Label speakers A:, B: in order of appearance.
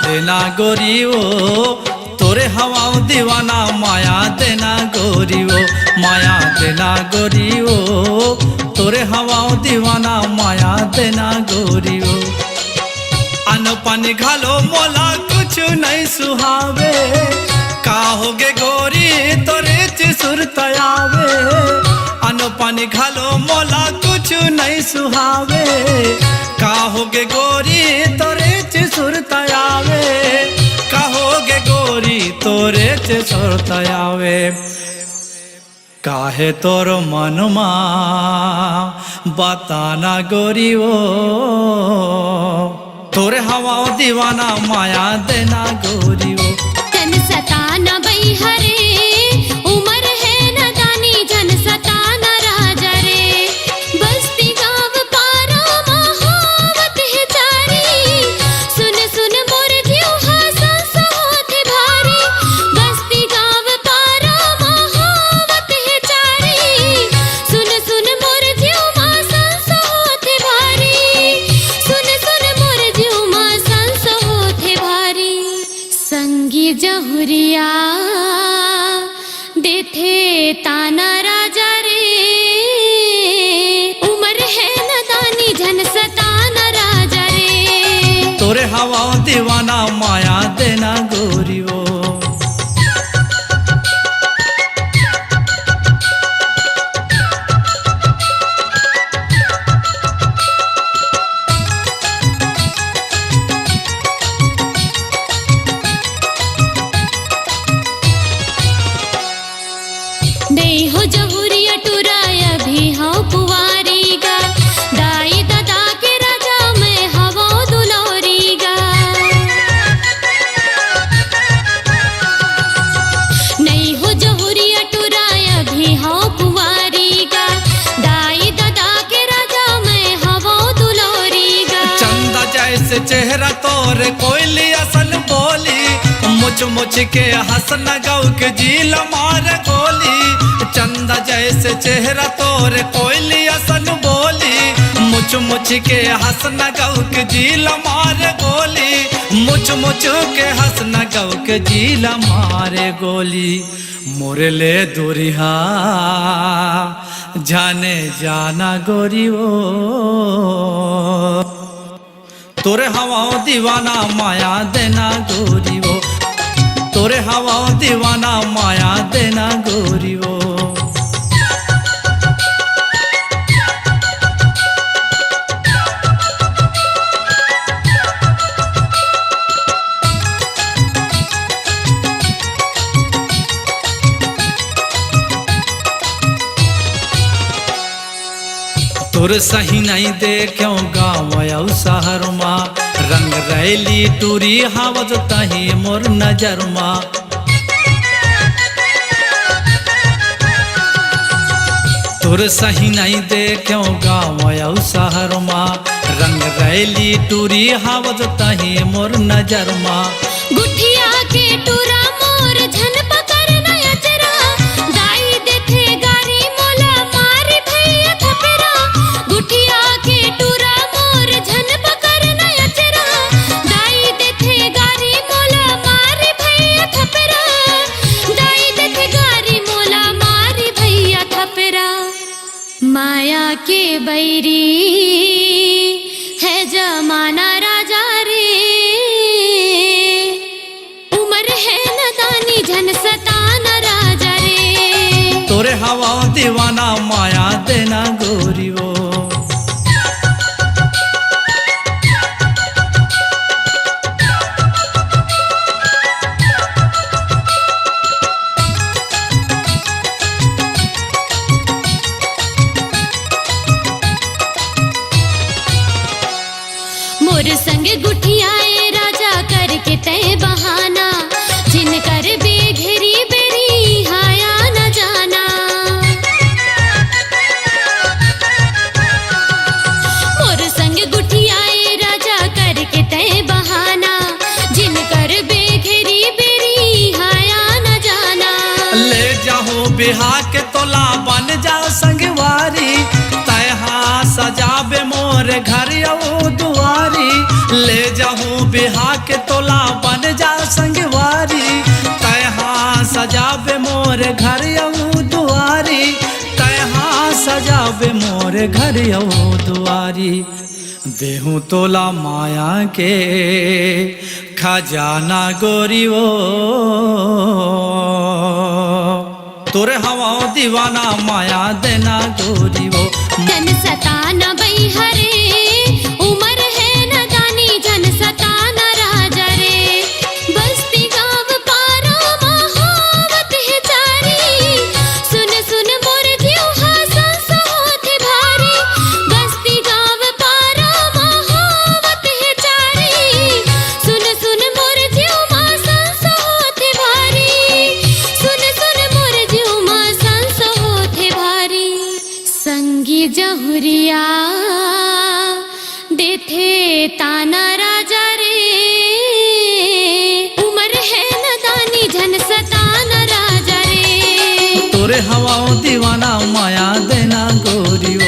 A: देना गोरी ओ तोरे हवाओ दीवाना माया देना गोरी ओ माया देना गोरी ओ तोरे हवाओ दीवाना माया देना गोरी ओ अन्न पानी घालो मोला कुछ नहीं सुहावे का होगे गोरी तोरे सुरतयावे अन्न पानी घालो मोला कुछ नहीं सुहावे का होगे गोरी तोरे सुरतयावे का होगे गोरी तोरे सुरतयावे काहे तोर मनमा बताना गोरी ओ तोरे हवा दीवाना माया देना गोरी ओ
B: जन सताना बई हरे उमर है नदानी जन सताना राजा रे बस्ती गाँव पारा महावत है जारी सुन सुन मोर जीव हसन होते भारी बस्ती गाँव पारा महावत है जारी सुन सुन मोर जीव हसन होते भारी सुन सुन मोर जीव हसन होते भारी संगी जहुरिया देथे ताना राजा रे उमर है नदानी जन सताना राजा रे
A: तोरे हवा दीवाना माया देना गोरी ओ
B: नहीं हो जहुरिया टुराया भी हो कुंवारी गा दाई दादा के राजा में हवा दुलौरी गा नहीं हो जहुरिया टुराया भी हो कुंवारी गा दाई दादा के राजा में हवा दुलौरी गा
A: चंदा जैसे चेहरा तोरे कोयली असन बोली मुझ मुझ के हसन गौ के झील मार गोली चंदा जैसे चेहरा तोरे कोयली असन बोली मुझ मुझ के हसन गौ के झील मार गोली मुझ मुझ के हसन गौ के झील मारे गोली मोरे ले दूरिहा जाने जाना गोरी ओ तोरे हवा दीवाना माया देना गोरी ओ तोरे हवा दीवाना माया देना गोरी ओ तोर सही नहीं दे क्यों गाँव शहर माँ रंग रैली टूरी हावत तही मोर नजर माँ तोर सही नहीं दे क्यों गाँव शहर माँ रंग रैली टूरी हावत तही मोर नजर माँ
B: गुठिया के टूरा मोर झन पकर नया चरा दाई देथे गारी मोला मारी भैया थपेरा गुठिया के टूरा मोर झन पकर नया चरा दाई देथे गारी मोला मारी भैया थपेरा दाई देथे गारी मोला मारी भैया थपेरा माया के बैरी है जमाना राजा रे उमर है नदानी जन सताना राजा रे
A: तोरे हवा दीवाना माया देना गोरी ओ
B: मोर संग गुठियाए राजा करके तय बहाना जिन कर बेघेरी बेरी हाया न जाना मोर संग गुठियाए राजा करके तय बहाना जिन कर बेघेरी बेरी हाया न जाना
A: ले जाओ बिहा के तोला बन जाओ संगवारी तहा सजाबे मोर घर दुआरी ले जाऊं बिहा के तोला घर यो दुआरी। देहूं तोला माया के खजाना गोरी वो, तोरे हवा दीवाना माया देना गोरी वो।
B: जन सताना बई हरे उमर है न दानी, जन सताना राजा रे। बस्ती गाँव पारा महावत है चारी, सुन सुन मोर जीव हासन होते भारी। बस्ती गाँव पारा महावत है चारी, सुन सुन मोर जीव हासन होते भारी। सुन सुन मोर जीव हासन होते भारी। संगी जहुरिया देथे ताना राजा रे, उमर है न दानी जन सताना राजा रे।
A: तोरे हवा दीवाना माया देना गोरी वो।